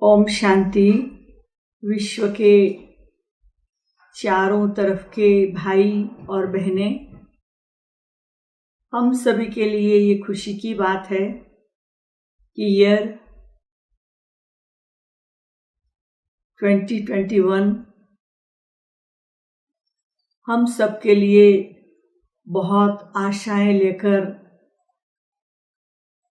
ओम शांति। विश्व के चारों तरफ के भाई और बहनें, हम सभी के लिए ये खुशी की बात है कि ईयर 2021 हम सब के लिए बहुत आशाएं लेकर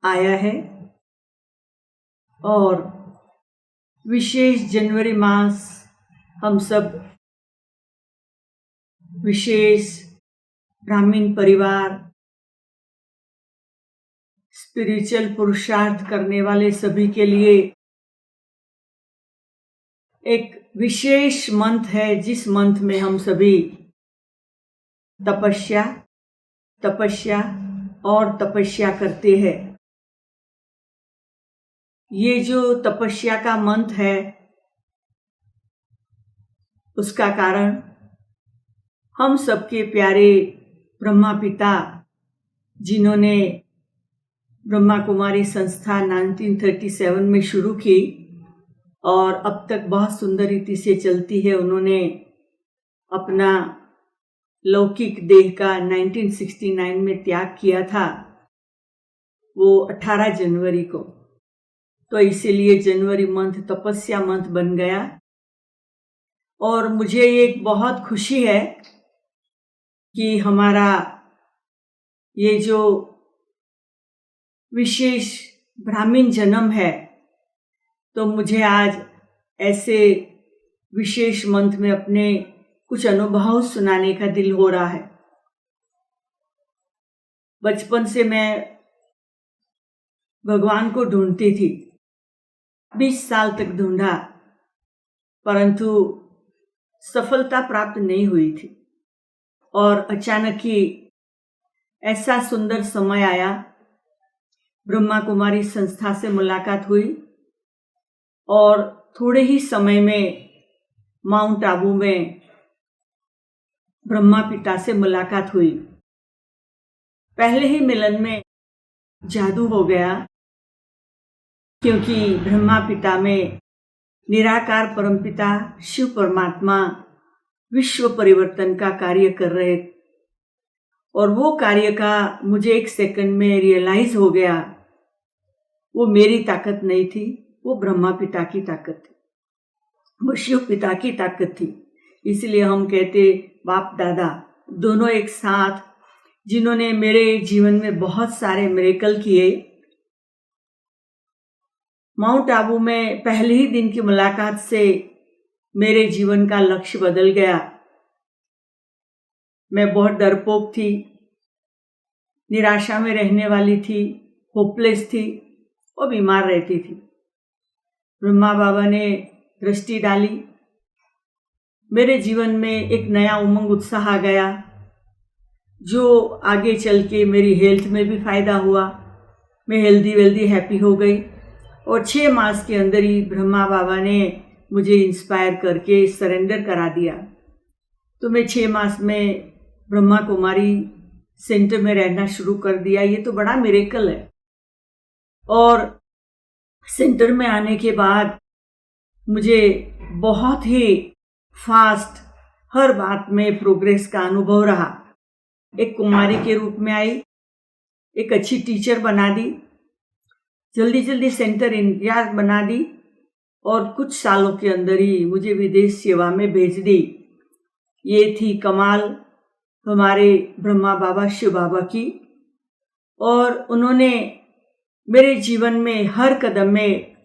आया है और विशेष जनवरी मास हम सब विशेष ब्राह्मण परिवार, स्पिरिचुअल पुरुषार्थ करने वाले सभी के लिए एक विशेष मंथ है, जिस मंथ में हम सभी तपस्या और तपस्या करते हैं। ये जो तपस्या का मंथ है, उसका कारण हम सबके प्यारे ब्रह्मा पिता, जिन्होंने ब्रह्मा कुमारी संस्था 1937 में शुरू की और अब तक बहुत सुंदर रीति से चलती है। उन्होंने अपना लौकिक देह का 1969 में त्याग किया था, वो 18 जनवरी को। तो इसीलिए जनवरी मंथ तपस्या मंथ बन गया और मुझे एक बहुत खुशी है कि हमारा ये जो विशेष ब्राह्मण जन्म है, तो मुझे आज ऐसे विशेष मंथ में अपने कुछ अनुभव सुनाने का दिल हो रहा है। बचपन से मैं भगवान को ढूंढती थी, 20 साल तक ढूंढा, परंतु सफलता प्राप्त नहीं हुई थी। और अचानक ही ऐसा सुंदर समय आया, ब्रह्मा कुमारी संस्था से मुलाकात हुई और थोड़े ही समय में माउंट आबू में ब्रह्मा पिता से मुलाकात हुई। पहले ही मिलन में जादू हो गया, क्योंकि ब्रह्मा पिता में निराकार परमपिता शिव परमात्मा विश्व परिवर्तन का कार्य कर रहे, और वो कार्य का मुझे एक सेकंड में रियलाइज हो गया, वो मेरी ताकत नहीं थी, वो ब्रह्मा पिता की ताकत थी, वो शिव पिता की ताकत थी। इसलिए हम कहते बाप दादा दोनों एक साथ, जिन्होंने मेरे जीवन में बहुत सारे मिरेकल किए। माउंट आबू में पहले ही दिन की मुलाकात से मेरे जीवन का लक्ष्य बदल गया। मैं बहुत डरपोक थी, निराशा में रहने वाली थी, होपलेस थी और बीमार रहती थी। ब्रह्मा बाबा ने दृष्टि डाली, मेरे जीवन में एक नया उमंग उत्साह आ गया, जो आगे चल के मेरी हेल्थ में भी फायदा हुआ। मैं हेल्दी वेल्दी हैप्पी हो गई और 6 मास के अंदर ही ब्रह्मा बाबा ने मुझे इंस्पायर करके सरेंडर करा दिया। तो मैं 6 मास में ब्रह्मा कुमारी सेंटर में रहना शुरू कर दिया। ये तो बड़ा मिरेकल है। और सेंटर में आने के बाद मुझे बहुत ही फास्ट हर बात में प्रोग्रेस का अनुभव रहा। एक कुमारी के रूप में आई, एक अच्छी टीचर बना दी, जल्दी जल्दी सेंटर इंचार्ज बना दी और कुछ सालों के अंदर ही मुझे विदेश सेवा में भेज दी। ये थी कमाल हमारे ब्रह्मा बाबा शिव बाबा की। और उन्होंने मेरे जीवन में हर कदम में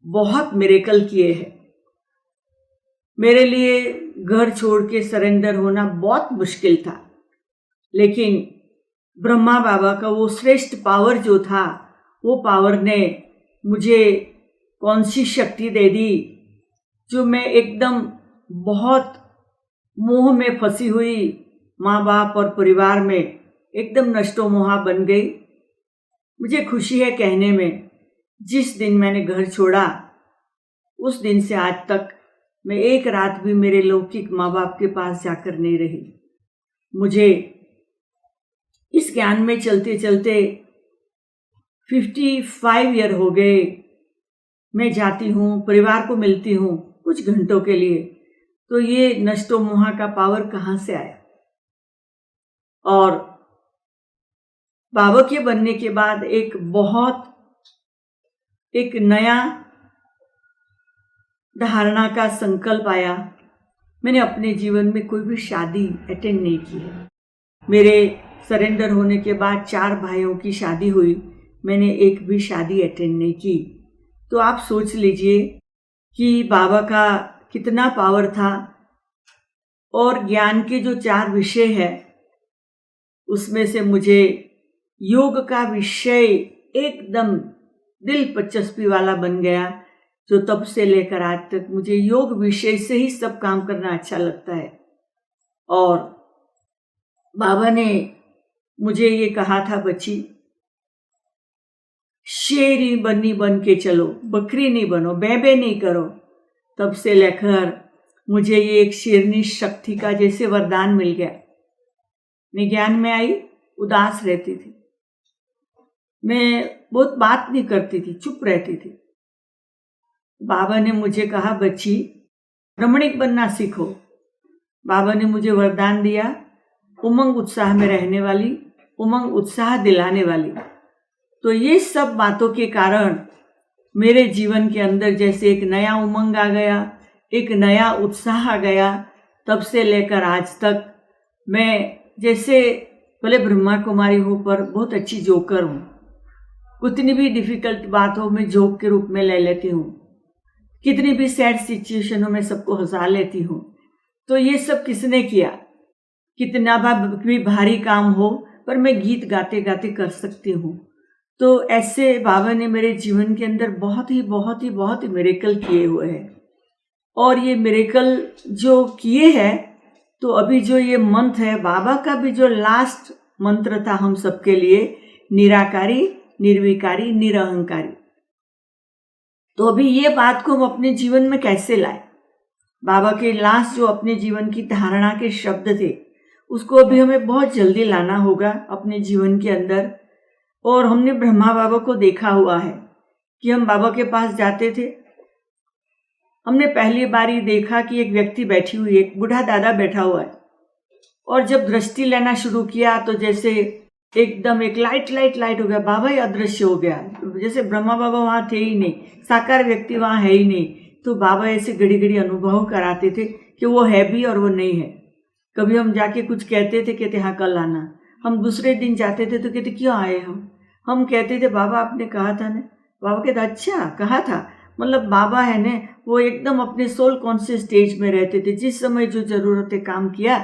बहुत मिरेकल किए हैं। मेरे लिए घर छोड़ के सरेंडर होना बहुत मुश्किल था, लेकिन ब्रह्मा बाबा का वो श्रेष्ठ पावर जो था, वो पावर ने मुझे कौन सी शक्ति दे दी, जो मैं एकदम बहुत मोह में फंसी हुई माँ बाप और परिवार में एकदम नष्टो मोहा बन गई। मुझे खुशी है कहने में, जिस दिन मैंने घर छोड़ा उस दिन से आज तक मैं एक रात भी मेरे लौकिक माँ बाप के पास जाकर नहीं रही। मुझे इस ज्ञान में चलते चलते 55 ईयर हो गए। मैं जाती हूँ, परिवार को मिलती हूँ कुछ घंटों के लिए, तो ये नष्टो मोहा का पावर कहाँ से आया। और बाबा के बनने के बाद एक नया धारणा का संकल्प आया। मैंने अपने जीवन में कोई भी शादी अटेंड नहीं की है। मेरे सरेंडर होने के बाद 4 भाइयों की शादी हुई, मैंने एक भी शादी अटेंड नहीं की। तो आप सोच लीजिए कि बाबा का कितना पावर था। और ज्ञान के जो 4 विषय है उसमें से मुझे योग का विषय एकदम दिलचस्पी वाला बन गया, जो तब से लेकर आज तक मुझे योग विषय से ही सब काम करना अच्छा लगता है। और बाबा ने मुझे ये कहा था, बच्ची शेर बन के चलो, बकरी नहीं बनो, बेबे नहीं करो। तब से लेकर मुझे ये एक शेरनी शक्ति का जैसे वरदान मिल गया। मैं ज्ञान में आई, उदास रहती थी, मैं बहुत बात नहीं करती थी, चुप रहती थी। बाबा ने मुझे कहा, बच्ची रमणीक बनना सीखो। बाबा ने मुझे वरदान दिया, उमंग उत्साह में रहने वाली, उमंग उत्साह दिलाने वाली। तो ये सब बातों के कारण मेरे जीवन के अंदर जैसे एक नया उमंग आ गया, एक नया उत्साह आ गया। तब से लेकर आज तक मैं जैसे भले ब्रह्मा कुमारी हूँ पर बहुत अच्छी जोकर हूँ। कितनी भी डिफिकल्ट बात हो मैं जोक के रूप में ले लेती हूँ, कितनी भी सैड सिचुएशन हो मैं सबको हंसा लेती हूँ। तो ये सब किसने किया? कितना भी भारी काम हो पर मैं गीत गाते गाते कर सकती हूँ। तो ऐसे बाबा ने मेरे जीवन के अंदर बहुत ही मिरेकल किए हुए हैं। और ये मिरेकल जो किए हैं, तो अभी जो ये मंत्र है बाबा का भी जो लास्ट मंत्र था हम सबके लिए, निराकारी, निर्विकारी, निरहंकारी। तो अभी ये बात को हम अपने जीवन में कैसे लाए? बाबा के लास्ट जो अपने जीवन की धारणा के शब्द थे उसको अभी हमें बहुत जल्दी लाना होगा अपने जीवन के अंदर। और हमने ब्रह्मा बाबा को देखा हुआ है कि हम बाबा के पास जाते थे, हमने पहली बार ही देखा कि एक व्यक्ति बैठी हुई है, एक बूढ़ा दादा बैठा हुआ है। और जब दृष्टि लेना शुरू किया तो जैसे एकदम एक लाइट हो गया, बाबा ही अदृश्य हो गया, जैसे ब्रह्मा बाबा वहाँ थे ही नहीं, साकार व्यक्ति वहाँ है ही नहीं। तो बाबा ऐसे घड़ी घड़ी अनुभव कराते थे कि वो है भी और वो नहीं है। कभी हम जाके कुछ कहते थे, कहते हाँ कल आना। हम दूसरे दिन जाते थे तो कहते क्यों आए हम कहते थे बाबा आपने कहा था ना। बाबा कहते अच्छा कहा था। मतलब बाबा है ना, वो एकदम अपने सोल कॉन्शियस स्टेज में रहते थे, जिस समय जो जरूरत है काम किया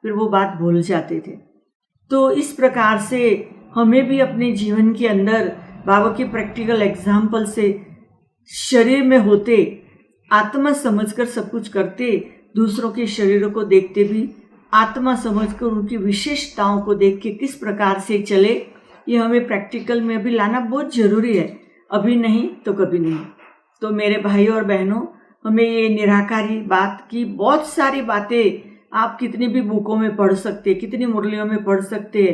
फिर वो बात भूल जाते थे। तो इस प्रकार से हमें भी अपने जीवन के अंदर बाबा की प्रैक्टिकल एग्जाम्पल से शरीर में होते आत्मा समझकर सब कुछ करते, दूसरों के शरीरों को देखते भी आत्मा समझकर उनकी विशेषताओं को देख के किस प्रकार से चले, ये हमें प्रैक्टिकल में भी लाना बहुत जरूरी है। अभी नहीं तो कभी नहीं। तो मेरे भाइयों और बहनों, हमें ये निराकारी बात की बहुत सारी बातें आप कितनी भी बुकों में पढ़ सकते, कितनी मुरलियों में पढ़ सकते,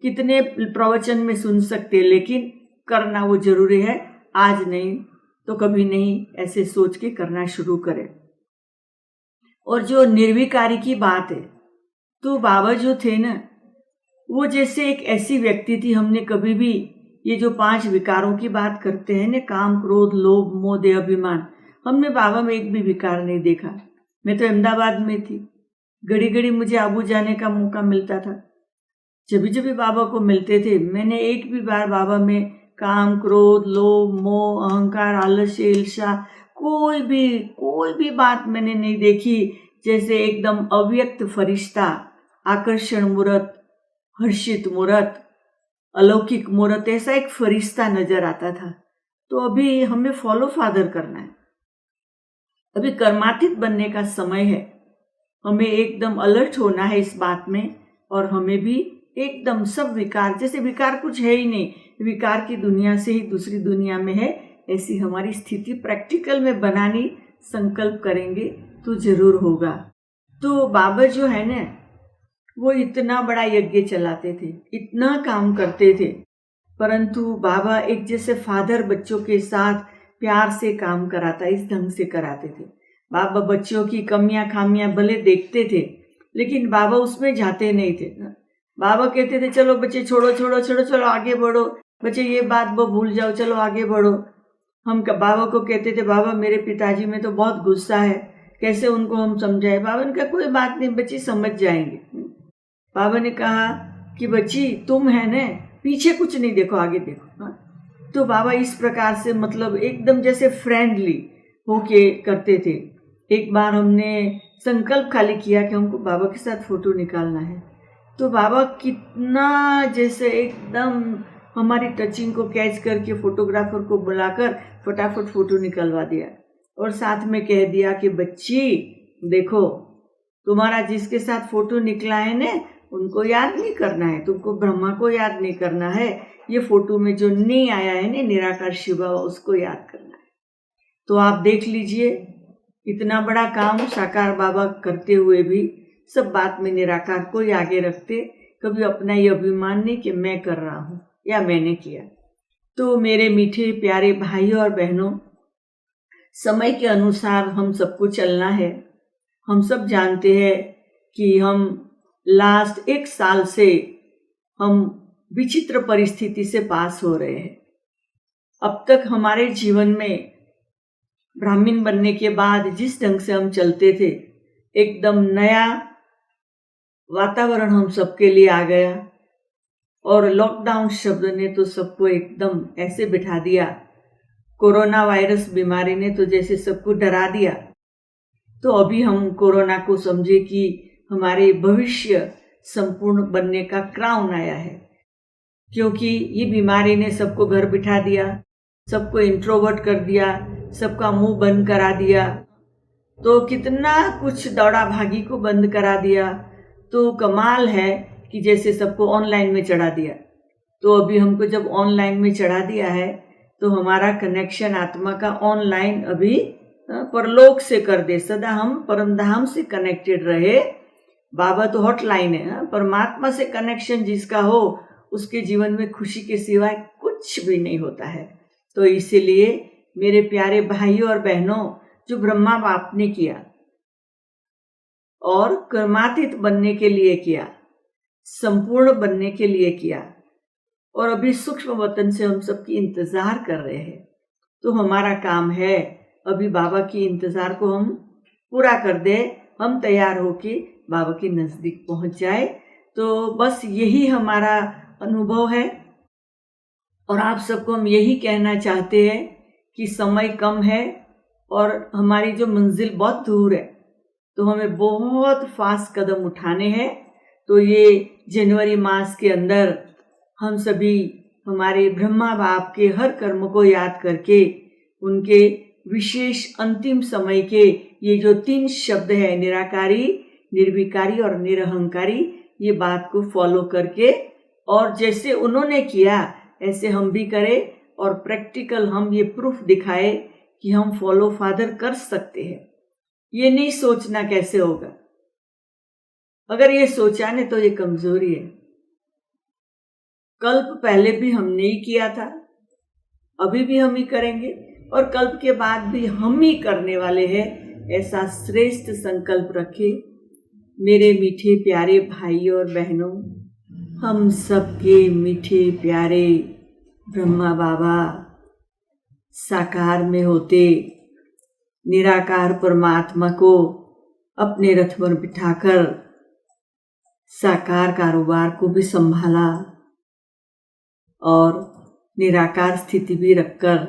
कितने प्रवचन में सुन सकते, लेकिन करना वो जरूरी है। आज नहीं तो कभी नहीं, ऐसे सोच के करना शुरू करें। और जो निर्विकारी की बात है, तो बाबा जो थे ना, वो जैसे एक ऐसी व्यक्ति थी, हमने कभी भी ये जो 5 विकारों की बात करते हैं ना, काम, क्रोध, लोभ, मोह, देह, अभिमान, हमने बाबा में एक भी विकार नहीं देखा। मैं तो अहमदाबाद में थी, घड़ी घड़ी मुझे आबू जाने का मौका मिलता था। जब जब बाबा को मिलते थे, मैंने एक भी बार बाबा में काम, क्रोध, लोभ, मोह, अहंकार, आलस्य, ईर्ष्या, कोई भी बात मैंने नहीं देखी। जैसे एकदम अव्यक्त फरिश्ता, आकर्षण मूर्त, हर्षित मूर्त, अलौकिक मूर्त, ऐसा एक फरिश्ता नजर आता था। तो अभी हमें फॉलो फादर करना है, अभी कर्मातीत बनने का समय है। हमें एकदम अलर्ट होना है इस बात में। और हमें भी एकदम सब विकार, जैसे विकार कुछ है ही नहीं, विकार की दुनिया से ही दूसरी दुनिया में है, ऐसी हमारी स्थिति प्रैक्टिकल में बनानी संकल्प करेंगे तो जरूर होगा। तो बाबा जो है ना, वो इतना बड़ा यज्ञ चलाते थे, इतना काम करते थे, परंतु बाबा एक जैसे फादर बच्चों के साथ प्यार से काम कराता, इस ढंग से कराते थे। बाबा बच्चों की कमियां खामियां भले देखते थे, लेकिन बाबा उसमें जाते नहीं थे। बाबा कहते थे चलो बच्चे छोड़ो छोड़ो छोड़ो, चलो आगे बढ़ो, बच्चे ये बात वो भूल जाओ, चलो आगे बढ़ो। हम बाबा को कहते थे बाबा मेरे पिताजी में तो बहुत गुस्सा है, कैसे उनको हम समझाए। बाबा ने कहा कोई बात नहीं बच्ची, समझ जाएंगे। बाबा ने कहा कि बच्ची तुम है ना, पीछे कुछ नहीं देखो, आगे देखो। तो बाबा इस प्रकार से मतलब एकदम जैसे फ्रेंडली होके करते थे। एक बार हमने संकल्प खाली किया कि हमको बाबा के साथ फोटो निकालना है, तो बाबा कितना जैसे एकदम हमारी टचिंग को कैच करके फोटोग्राफर को बुलाकर फटाफट फोटो निकलवा दिया और साथ में कह दिया कि बच्ची देखो, तुम्हारा जिसके साथ फोटो निकला है ना उनको याद नहीं करना है, तुमको ब्रह्मा को याद नहीं करना है, ये फोटो में जो नहीं आया है ना निराकार शिव बाबा उसको याद करना है। तो आप देख लीजिए इतना बड़ा काम साकार बाबा करते हुए भी सब बात में निराकार को ही आगे रखते, कभी अपना ये अभिमान नहीं कि मैं कर रहा हूँ या मैंने किया। तो मेरे मीठे प्यारे भाइयों और बहनों, समय के अनुसार हम सबको चलना है। हम सब जानते हैं कि हम लास्ट 1 साल से हम विचित्र परिस्थिति से पास हो रहे हैं। अब तक हमारे जीवन में ब्राह्मण बनने के बाद जिस ढंग से हम चलते थे, एकदम नया वातावरण हम सबके लिए आ गया और लॉकडाउन शब्द ने तो सबको एकदम ऐसे बिठा दिया। कोरोना वायरस बीमारी ने तो जैसे सबको डरा दिया। तो अभी हम कोरोना को समझे कि हमारे भविष्य संपूर्ण बनने का क्राउन आया है, क्योंकि ये बीमारी ने सबको घर बिठा दिया, सबको इंट्रोवर्ट कर दिया, सबका मुंह बंद करा दिया, तो कितना कुछ दौड़ा भागी को बंद करा दिया। तो कमाल है कि जैसे सबको ऑनलाइन में चढ़ा दिया। तो अभी हमको जब ऑनलाइन में चढ़ा दिया है तो हमारा कनेक्शन आत्मा का ऑनलाइन अभी परलोक से कर दे, सदा हम परमधाम से कनेक्टेड रहे। बाबा तो हॉटलाइन है, परमात्मा से कनेक्शन जिसका हो उसके जीवन में खुशी के सिवाय कुछ भी नहीं होता है। तो इसीलिए मेरे प्यारे भाइयों और बहनों, जो ब्रह्मा बाप ने किया और कर्मातीत बनने के लिए किया, संपूर्ण बनने के लिए किया, और अभी सूक्ष्म वतन से हम सबकी इंतजार कर रहे हैं। तो हमारा काम है अभी बाबा की इंतजार को हम पूरा कर दे, हम तैयार होके बाबा के नजदीक पहुंच जाए। तो बस यही हमारा अनुभव है और आप सबको हम यही कहना चाहते हैं कि समय कम है और हमारी जो मंजिल बहुत दूर है, तो हमें बहुत फास्ट कदम उठाने हैं। तो ये जनवरी मास के अंदर हम सभी हमारे ब्रह्मा बाप के हर कर्म को याद करके उनके विशेष अंतिम समय के ये जो 3 शब्द है, निराकारी, निर्विकारी और निरहंकारी, ये बात को फॉलो करके और जैसे उन्होंने किया ऐसे हम भी करें और प्रैक्टिकल हम ये प्रूफ दिखाए कि हम फॉलो फादर कर सकते हैं। ये नहीं सोचना कैसे होगा, अगर ये सोचा ने तो ये कमजोरी है। कल्प पहले भी हमने ही किया था, अभी भी हम ही करेंगे और कल्प के बाद भी हम ही करने वाले हैं, ऐसा श्रेष्ठ संकल्प रखे। मेरे मीठे प्यारे भाइयों और बहनों, हम सबके मीठे प्यारे ब्रह्मा बाबा साकार में होते निराकार परमात्मा को अपने रथ पर बिठाकर साकार कारोबार को भी संभाला और निराकार स्थिति भी रखकर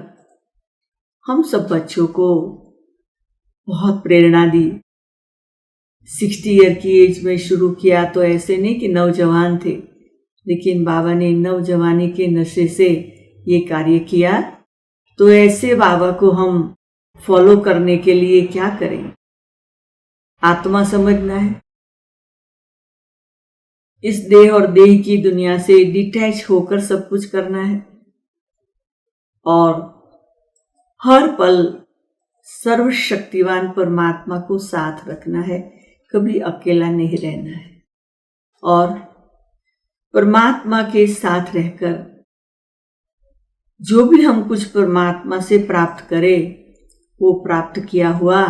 हम सब बच्चों को बहुत प्रेरणा दी। 60 ईयर की एज में शुरू किया तो ऐसे नहीं कि नौजवान थे, लेकिन बाबा ने नौजवानी के नशे से ये कार्य किया। तो ऐसे बाबा को हम फॉलो करने के लिए क्या करें? आत्मा समझना है, इस देह और देह की दुनिया से डिटैच होकर सब कुछ करना है और हर पल सर्वशक्तिवान परमात्मा को साथ रखना है, कभी अकेला नहीं रहना है और परमात्मा के साथ रहकर जो भी हम कुछ परमात्मा से प्राप्त करें वो प्राप्त किया हुआ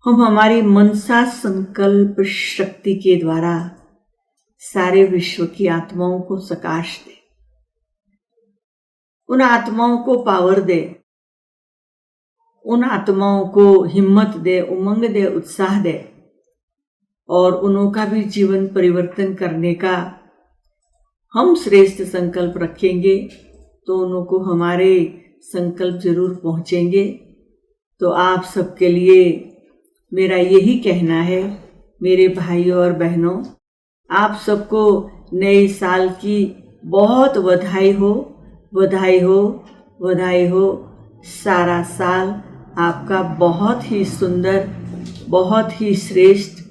हम हमारी मनसा संकल्प शक्ति के द्वारा सारे विश्व की आत्माओं को सकाश दे, उन आत्माओं को पावर दे, उन आत्माओं को हिम्मत दे, उमंग दे, उत्साह दे और उनका भी जीवन परिवर्तन करने का हम श्रेष्ठ संकल्प रखेंगे तो उनको हमारे संकल्प जरूर पहुंचेंगे। तो आप सबके लिए मेरा यही कहना है, मेरे भाइयों और बहनों, आप सबको नए साल की बहुत बधाई हो, बधाई हो, बधाई हो। सारा साल आपका बहुत ही सुंदर, बहुत ही श्रेष्ठ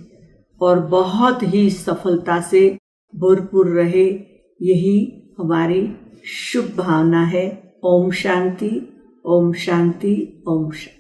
और बहुत ही सफलता से भरपूर रहे, यही हमारी शुभ भावना है। ओम शांति, ओम शांति, ओम शांति।